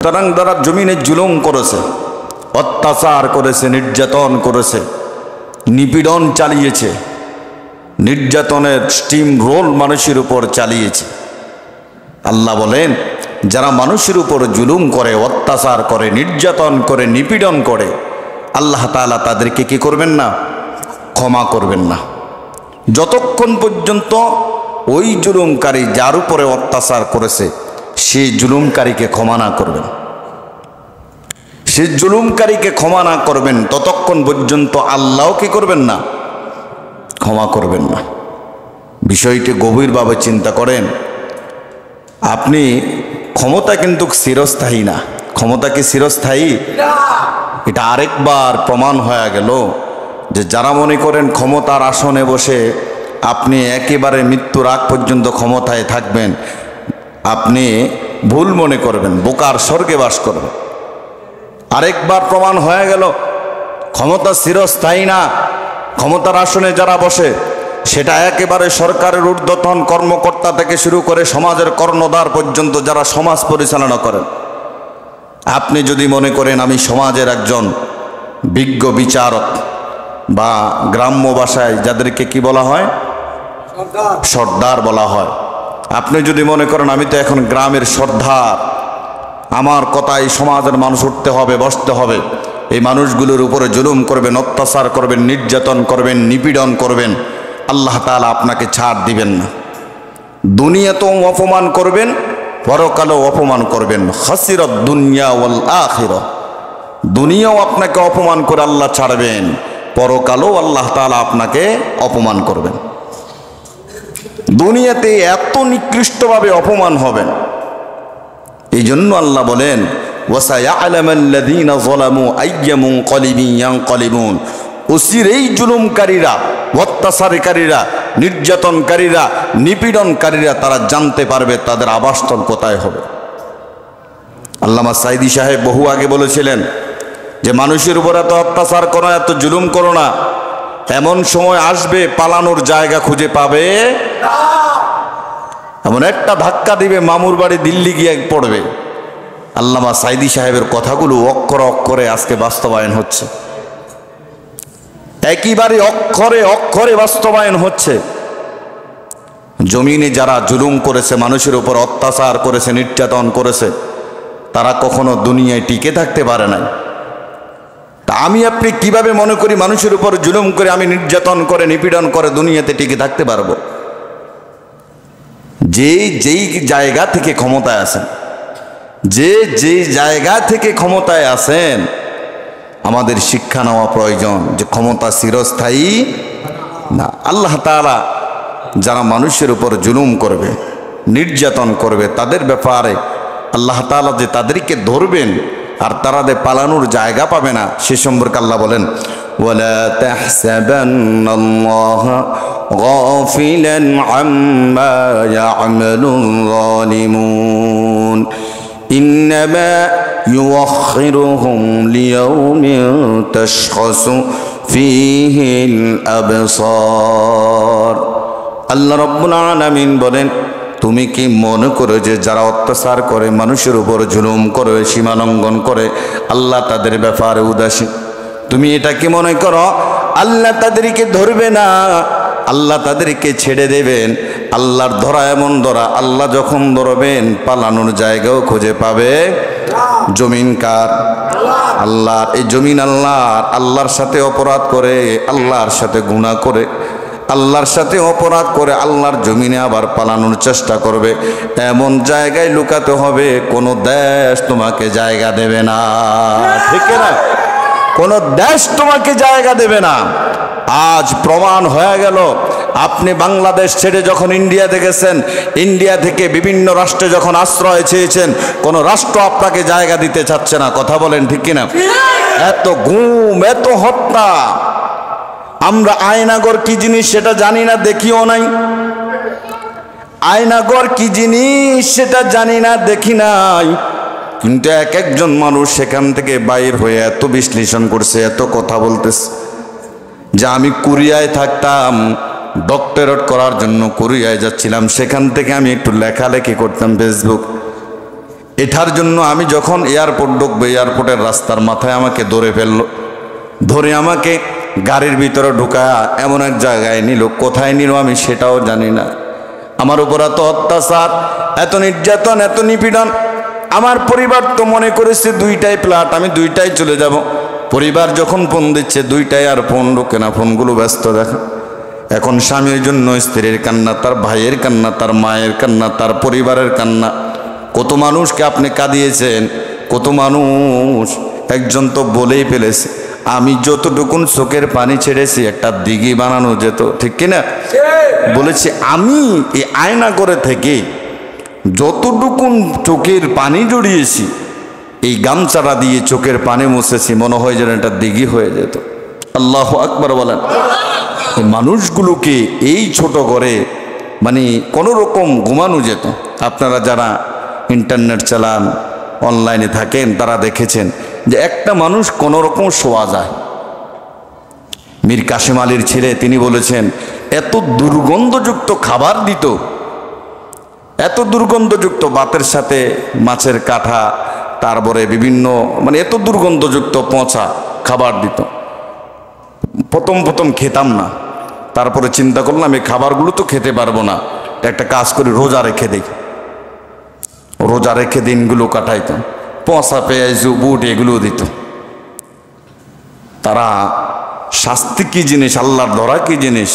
সুতরাং যারা জমিনে জুলুম করেছে, অত্যাচার করেছে, নির্যাতন করেছে, নিপীড়ন চালিয়েছে, নির্যাতনের স্টিম রোল মানুষের উপর চালিয়েছে, আল্লাহ বলেন যারা মানুষের উপর জুলুম করে, অত্যাচার করে, নির্যাতন করে, নিপীড়ন করে, আল্লাহ তাআলা তাদেরকে কি করবেন না? ক্ষমা করবেন না, যতক্ষণ পর্যন্ত ওই জুলুমকারী যার উপরে অত্যাচার করেছে সেই জুলুমকারীকে ক্ষমা না করবেন। সে জুলুমকারীকে ক্ষমা না করবেন ততক্ষণ পর্যন্ত আল্লাহও কি করবেন না? ক্ষমা করবেন না। বিষয়টি গভীরভাবে চিন্তা করেন। আপনি ক্ষমতা কিন্তু চিরস্থায়ী না। ক্ষমতা কি চিরস্থায়ী? এটা আরেকবার প্রমাণ হয়ে গেল যে যারা মনে করেন ক্ষমতার আসনে বসে আপনি একেবারে মৃত্যুর আগ পর্যন্ত ক্ষমতায় থাকবেন, আপনি ভুল মনে করবেন, বোকার স্বর্গে বাস করবেন। আরেকবার প্রমাণ হয়ে গেল ক্ষমতা চিরস্থায়ী না। ক্ষমতার আসনে যারা বসে সেটা একেবারে সরকারের ঊর্ধ্বতন কর্মকর্তা থেকে শুরু করে সমাজের কর্ণধার পর্যন্ত যারা সমাজ পরিচালনা করেন। আপনি যদি মনে করেন আমি সমাজের একজন বিজ্ঞ বিচারক, বা গ্রাম্য ভাষায় যাদেরকে কি বলা হয়? সর্দার বলা হয়। আপনি যদি মনে করেন আমি তো এখন গ্রামের সর্দার, আমার কথাই সমাজের মানুষ উঠতে হবে, বসতে হবে, এই মানুষগুলোর উপরে জুলুম করবেন, অত্যাচার করবেন, নির্যাতন করবেন, নিপীড়ন করবেন, আল্লাহ তাআলা আপনাকে ছাড় দিবেন না। দুনিয়াতেও অপমান করবেন, পরকালেও অপমান করবেন। খাসিরাত দুনিয়া ওয়াল আখিরা, দুনিয়াও আপনাকে অপমান করে আল্লাহ ছাড়বেন, পরকালেও আল্লাহ তাআলা আপনাকে অপমান করবেন। দুনিয়াতে এত নিকৃষ্টভাবে অপমান হবেন। এই জন্য আল্লাহ বলেন ওয়াসায়ালামাল্লাযীনা যালামু আইয়্যা মুনকালিবিন ইয়ানকালিবুন, অচিরেই জুলুমকারীরা, অত্যাচারকারীরা, নির্যাতনকারীরা, নিপীড়নকারীরা তারা জানতে পারবে তাদের আবাসস্থল কোথায় হবে। আল্লামা সাঈদী সাহেব বহু আগে বলেছিলেন যে মানুষের উপর এত অত্যাচার করো, এত জুলুম করো না, এমন সময় আসবে পালানোর জায়গা খুঁজে পাবে না। এমন একটা ধাক্কা দিবে মামুর বাড়ি দিল্লি গিয়ে পড়বে। আল্লামা সাঈদী সাহেবের কথাগুলো অক্ষরে অক্ষরে আজকে বাস্তবায়ন হচ্ছে, একেবারে অক্ষরে অক্ষরে বাস্তবায়ন হচ্ছে। জমিনে যারা জুলুম করেছে, মানুষের উপর অত্যাচার করেছে, নির্যাতন করেছে, তারা কখনো দুনিয়ায় টিকে থাকতে পারে নাই। তা আমি আপনি কিভাবে মনে করি মানুষের উপর জুলুম করে, আমি নির্যাতন করে, নিপীড়ন করে দুনিয়াতে টিকে থাকতে পারবো? যেই জায়গা থেকে ক্ষমতায় আছেন, যেই জায়গা থেকে ক্ষমতায় আছেন, আমাদের শিক্ষা নেওয়া প্রয়োজন যে ক্ষমতা চিরস্থায়ী না। আল্লাহ তাআলা যারা মানুষের উপর জুলুম করবে, নির্যাতন করবে, তাদের ব্যাপারে আল্লাহ তাআলা যে তাদেরকে ধরবেন আর তারা যে পালানোর জায়গা পাবে না, সে সম্পর্কে আল্লাহ বলেন ওয়ালা তাহসাবান্নাল্লাহা গাফিলান আম্মা ইয়া'মালুল যালিমুন ইন্নামা ইউআখিরুহুম লিয়াউমিন তাশখাসু ফীহিল আবসার। আল্লাহ রাব্বুল আলামিন বলেন তুমি কি মনে করো যে যারা অত্যাচার করে, মানুষের উপর জুলুম করে, সীমালঙ্ঘন করে, আল্লাহ তাদের ব্যাপারে উদাসীন? তুমি এটা কি মনে করো আল্লাহ তাদেরকে ধরবে না, আল্লাহ তাদেরকে ছেড়ে দেবেন? আল্লাহর ধরা এমন ধরা, আল্লাহ যখন ধরবেন পালানোর জায়গাও খুঁজে পাবে। জমিন কার? আল্লাহর। এই জমিন আল্লাহর। আল্লাহর সাথে অপরাধ করে, আল্লাহর সাথে গুনাহ করে, আল্লাহর সাথে অপরাধ করে আল্লাহর জমিনে আবার পালানোর চেষ্টা করবে, এমন জায়গায় লুকাতে হবে কোনো দেশ তোমাকে জায়গা দেবে না। ঠিক না? কোনো দেশ তোমাকে জায়গা দেবে না। আজ প্রমাণ হয়ে গেল। আপনি বাংলাদেশ ছেড়ে যখন ইন্ডিয়াতে গেছেন, ইন্ডিয়া থেকে বিভিন্ন রাষ্ট্রে যখন আশ্রয় চেয়েছেন, কোনো রাষ্ট্র আপনাকে জায়গা দিতে চাচ্ছে না। কথা বলেন ঠিক কিনা? এত গুম, এত হত্যা। আমরা আয়নাগর কি জিনিস সেটা জানি না, দেখিও নাই। আয়নাগর কি জিনিস সেটা জানি না, দেখি নাই, কিন্তু এক একজন মানুষ সেখান থেকে বাইর হয়ে এত বিশ্লেষণ করছে, এত কথা বলতেছে যে আমি কোরিয়ায় থাকতাম, ডক্টরেট করার জন্য কোরিয়ায় যাচ্ছিলাম, সেখান থেকে আমি একটু লেখালেখি করতাম ফেসবুক, এটার জন্য আমি যখন এয়ারপোর্ট ঢুকবো, এয়ারপোর্টের রাস্তার মাথায় আমাকে ধরে ফেললো, ধরে আমাকে গাড়ির ভিতরে ঢুকায়া এমন এক জায়গায় নিল, কোথায় নিল আমি সেটাও জানি না। আমার উপর এত অত্যাচার, এত নির্যাতন, এত নিপীড়ন। আমার পরিবার তো মনে করেছে দুইটাই ফ্ল্যাট, আমি দুইটাই চলে যাব। পরিবার যখন ফোন দিচ্ছে দুইটাই আর ফোন ঢোকে না, ফোনগুলো ব্যস্ত দেখা। এখন স্বামীর জন্য স্ত্রীর কান্না, তার ভাইয়ের কান্না, তার মায়ের কান্না, তার পরিবারের কান্না। কত মানুষকে আপনি কাঁদিয়েছেন, কত মানুষ। একজন তো বলেই ফেলেছে, আমি যতটুকুন চোখের পানি ছেড়েছি একটা দিঘি বানানো যেত, ঠিক কিনা? বলেছে আমি এই আয়না করে থেকে যতটুকুন চোখের পানি জড়িয়েছি, এই গামছাটা দিয়ে চোখের পানি মুছেছি, মনে হয় যেন একটা দিঘি হয়ে যেত। আল্লাহু আকবার বলেন। মানুষগুলোকে এই ছোট করে মানে কোনো রকম ঘুমানো যেত। আপনারা যারা ইন্টারনেট চালান, অনলাইনে থাকেন, তারা দেখেছেন যে একটা মানুষ কোনো রকম শোয়া যায়। মীর কাসেম আলীর ছেলে তিনি বলেছেন এত দুর্গন্ধযুক্ত খাবার দিত, এত দুর্গন্ধযুক্ত, ভাতের সাথে মাছের কাঁঠা, তারপরে বিভিন্ন মানে এত দুর্গন্ধযুক্ত পচা খাবার দিত। প্রথম খেতাম না, তারপরে চিন্তা করলাম এই খাবারগুলো তো খেতে পারবো না, একটা কাজ করি রোজা রেখে দিই। রোজা রেখে দিনগুলো কাটাইতাম, পচা পেঁয়াজ বুট এগুলো দিত। তারা শাস্তি কি জিনিস, আল্লাহর ধরা কি জিনিস,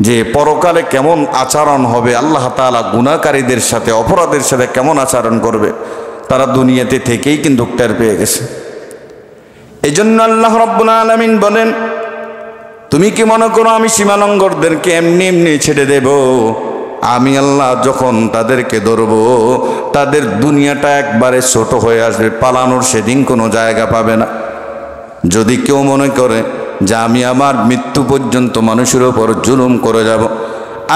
যে পরকালে কেমন আচরণ হবে, আল্লাহ তাআলা গুনাহকারীদের সাথে, অপরাধের সাথে কেমন আচরণ করবে, তারা দুনিয়াতে থেকেই কিন্তু টের পেয়ে গেছে। এই জন্য আল্লাহ রাব্বুল আলামিন বলেন, তুমি কি মনে করো আমি সীমালঙ্ঘনদেরকে এমনি এমনি ছেড়ে দেব? আমি আল্লাহ যখন তাদেরকে ধরবো, তাদের দুনিয়াটা একবারে ছোট হয়ে আসবে, পালানোর সেদিন কোনো জায়গা পাবে না। যদি কেউ মনে করে যে আমি আমার মৃত্যু পর্যন্ত মানুষের উপর জুলুম করে যাব,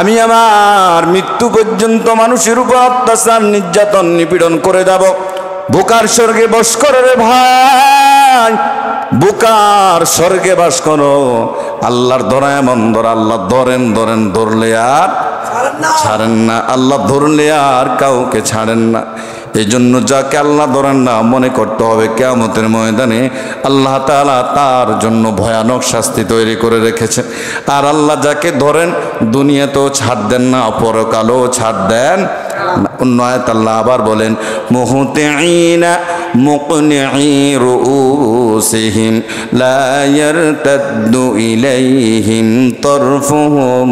আমি আমার মৃত্যু পর্যন্ত মানুষের উপর অত্যাচার, নির্যাতন, নিপীড়ন করে যাব, বোকার স্বর্গে বাস করে রে ভাই, বোকার স্বর্গে বাস করো। আল্লাহর ধরা এমন ধরা, আল্লাহ ধরেন ধরেন, ধরলে আর ছাড়েন না, আল্লাহ ধরলে আর কাউকে ছাড়েন না। এই জন্য যাকে আল্লাহ ধরেন না, মনে করতে হবে কিয়ামতের ময়দানে আল্লাহ তাআলা তার জন্য ভয়ানক শাস্তি তৈরি করে রেখেছেন। আর আল্লাহ যাকে ধরেন দুনিয়াতেও ছাড় দেন না, পরকালেও ছাড় দেন। অন্য আয়াত আল্লাহ আবার বলেন, মুহতিঈনা মুকনিঈ রুউসিহিম লা ইয়ারতাদ্দু ইলাইহিম তারফুহুম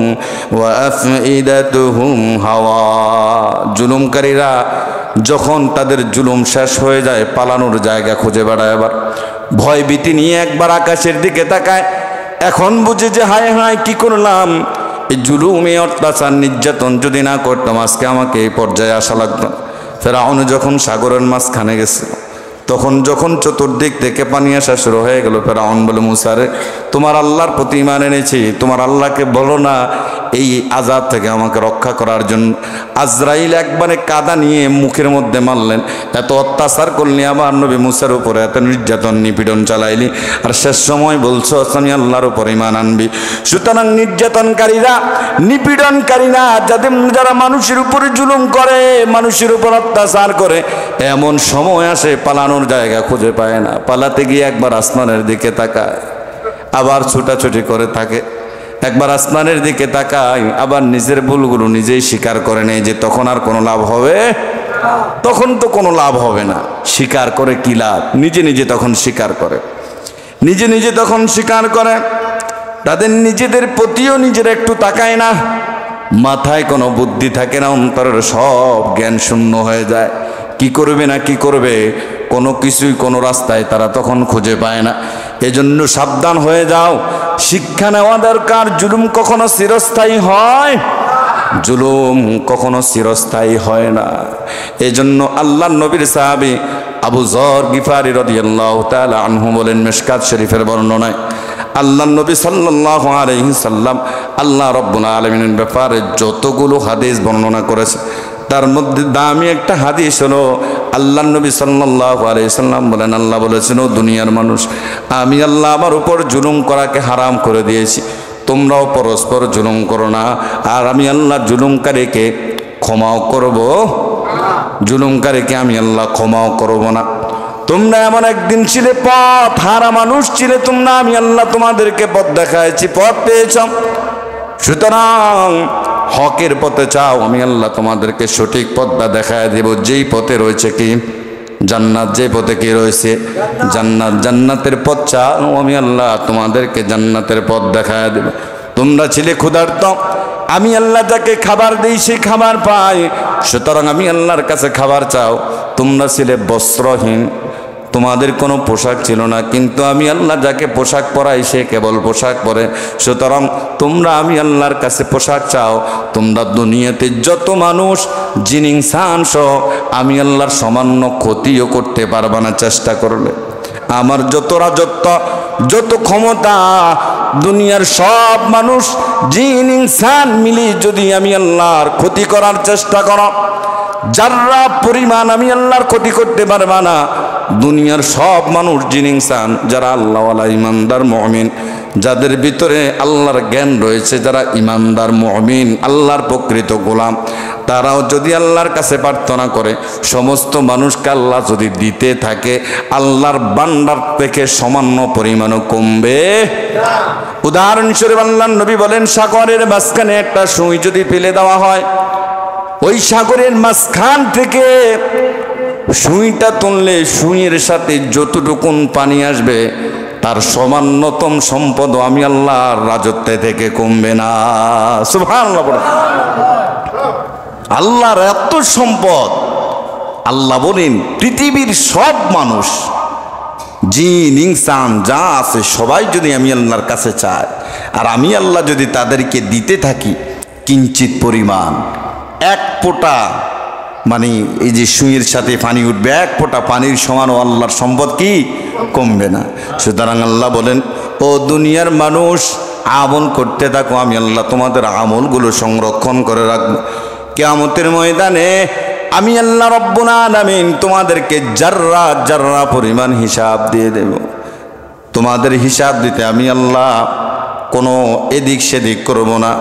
ওয়া আফইদাতুহুম হাওয়া। জুলুমকারীরা যখন তাদের জুলুম শেষ হয়ে যায়, পালানোর জায়গা খুঁজে বেড়ায়, আবার ভয় ভীতি নিয়ে একবার আকাশের দিকে তাকায়, এখন বুঝে যে হায় হায় কি করলাম, এই জুলুমে অত্যাচার নির্যাতন যদি না করতাম আজকে আমাকে এই পর্যায়ে আসা লাগতো। ফেরাউন যখন সাগরের মাঝখানে গেছিল, তখন যখন চতুর্দিক থেকে পানি আসা শুরু হয়ে গেল, ফেরাউন বলে, মুসা রে, তোমার আল্লাহর প্রতি ঈমান এনেছি, তোমার আল্লাহকে বলো না এই আযাব থেকে আমাকে রক্ষা করার জন্য। আজরাইল একবারে কাদা নিয়ে মুখের মধ্যে মারলেন, এত অত্যাচার করলি আমার নবী মুসার উপরে, এত নির্যাতন নিপীড়ন চালাইলি, আর শেষ সময় বলছো আমি আল্লাহর উপর ঈমান আনবি। সুতরাং নির্যাতনকারীরা, নিপীড়নকারীরা, যারা মানুষের উপরে জুলুম করে, মানুষের উপর অত্যাচার করে, এমন সময় আসে পালানোর জায়গা খুঁজে পায় না। পালাতে গিয়ে একবার আসমানের দিকে তাকায়, আবার ছুটাছুটি করে থাকে, একবার আসমানের দিকে তাকায়, আবার নিজের ভুলগুলো নিজেই স্বীকার করে নেয় যে তখন আর কোনো লাভ হবে, তখন তো কোনো লাভ হবে না। স্বীকার করে কি লাভ? নিজে নিজে তখন স্বীকার করে, নিজে নিজে তখন স্বীকার করে। তাদের নিজেদের প্রতিও নিজেরা একটু তাকায় না, মাথায় কোনো বুদ্ধি থাকে না, অন্তরের সব জ্ঞান শূন্য হয়ে যায়। কি করবে না কি করবে কোনো কিছুই, কোনো রাস্তায় তারা তখন খুঁজে পায় না। এজন্য সাবধান হয়ে যাও, শিক্ষা নেওয়া দরকার। জুলুম কখনো চিরস্থায়ী হয়, জুলুম কখনো চিরস্থায়ী হয় না। এজন্য আল্লাহর নবীর সাহাবী আবু যর গিফারি রাদিয়াল্লাহু তাআলা আনহু বলেন, মিশকাত শরীফের বর্ণনায়, আল্লাহর নবী সাল্লাল্লাহু আলাইহি সাল্লাম আল্লাহ রাব্বুল আলামিনের ব্যাপারে যতগুলো হাদিস বর্ণনা করেছে, তার মধ্যে দামি একটা হাদিস হলো আল্লাহর নবী সাল্লাল্লাহু আলাইহি সাল্লাম বলেন, আল্লাহ বলেছেন, ও দুনিয়ার মানুষ, আমি আল্লাহ আমার উপর জুলুম করাকে হারাম করে দিয়েছি, তোমরাও পরস্পর জুলুম করো না, আর আমি আল্লাহ জুলুমকারীকে ক্ষমাও করব জুলুমকারীকে আমি আল্লাহ ক্ষমাও করব না। তোমরা এমন একদিন ছিলে পথ হারা মানুষ ছিলে তোমরা, আমি আল্লাহ তোমাদেরকে পথ দেখাইছি, পথ পেয়েছ। সুতরাং হকের পথে চাও, আমি আল্লাহ তোমাদেরকে সঠিক পথটা দেখায় দেব। যেই পথে রয়েছে কি জান্নাত, যে পথে কি রয়েছে জান্নাত, জান্নাতের পথ চাও, আমি আল্লাহ তোমাদেরকে জান্নাতের পথ দেখায় দেব। তোমরা ছিলে ক্ষুধার্ত, আমি আল্লাহ যাকে খাবার দেই সে খাবার পায়। সুতরাং আমি আল্লাহর কাছে খাবার চাও। তোমরা ছিলে বস্ত্রহীন, তোমাদের কোনো পোশাক ছিল না, কিন্তু আমি আল্লাহ যাকে পোশাক পরাই সে কেবল পোশাক পরে। সুতরাং তোমরা আমি আল্লাহর কাছে পোশাক চাও। তোমরা দুনিয়াতে যত মানুষ জিন ইনসান সহ আমি আল্লাহর সামান্য ক্ষতিও করতে পারবা না চেষ্টা করলে। আমার যত রাজত্ব, যত ক্ষমতা, দুনিয়ার সব মানুষ জিন ইনসান মিলি যদি আমি আল্লাহর ক্ষতি করার চেষ্টা করো, যারা পরিমাণ আমি আল্লাহর ক্ষতি করতে পারবা না। দুনিয়ার সব মানুষ জিন ইনসান যারা আল্লাহওয়ালা ইমানদার মুমিন, যাদের ভিতরে আল্লাহর জ্ঞান রয়েছে, যারা ইমানদার মুমিন আল্লাহর প্রকৃত গোলাম, তারাও যদি আল্লাহর কাছে প্রার্থনা করে, সমস্ত মানুষকে আল্লাহ যদি দিতে থাকে, আল্লাহর ভান্ডার থেকে সামান্য পরিমাণও কমবে। উদাহরণস্বরূপ আল্লাহর নবী বলেন, সাগরের মাঝখানে একটা সুই যদি ফেলে দেওয়া হয়, ওই সাগরের মাঝখান থেকে সুইটা তুললে সুইয়ের সাথে যতটুকুন পানি আসবে তার সামান্যতম সম্পদ আমি আল্লাহর রাজত্বে থেকে কমবে না। সুবহানাল্লাহ। আল্লাহর এত সম্পদ, আল্লাহ বলেন পৃথিবীর সব মানুষ জিন ইনসান যা আছে সবাই যদি আমি আল্লাহর কাছে চায়, আর আমি আল্লাহ যদি তাদেরকে দিতে থাকি কিঞ্চিত পরিমাণ, এক ফোঁটা মানে এই যে সুইয়ের সাথে পানি উঠবে, এক ফোঁটা পানির সমানও আল্লাহর সম্পদ কি কমবে না। সুতরাং আল্লাহ বলেন, ও দুনিয়ার মানুষ আমল করতে থাকো, আমি আল্লাহ তোমাদের আমলগুলো সংরক্ষণ করে রাখবো। কিয়ামতের ময়দানে আমি আল্লাহ রব্বুল আলামিন তোমাদেরকে জাররা জাররা পরিমাণ হিসাব দিয়ে দেব। তোমাদের হিসাব দিতে আমি আল্লাহ কোনো এদিক সেদিক করব না।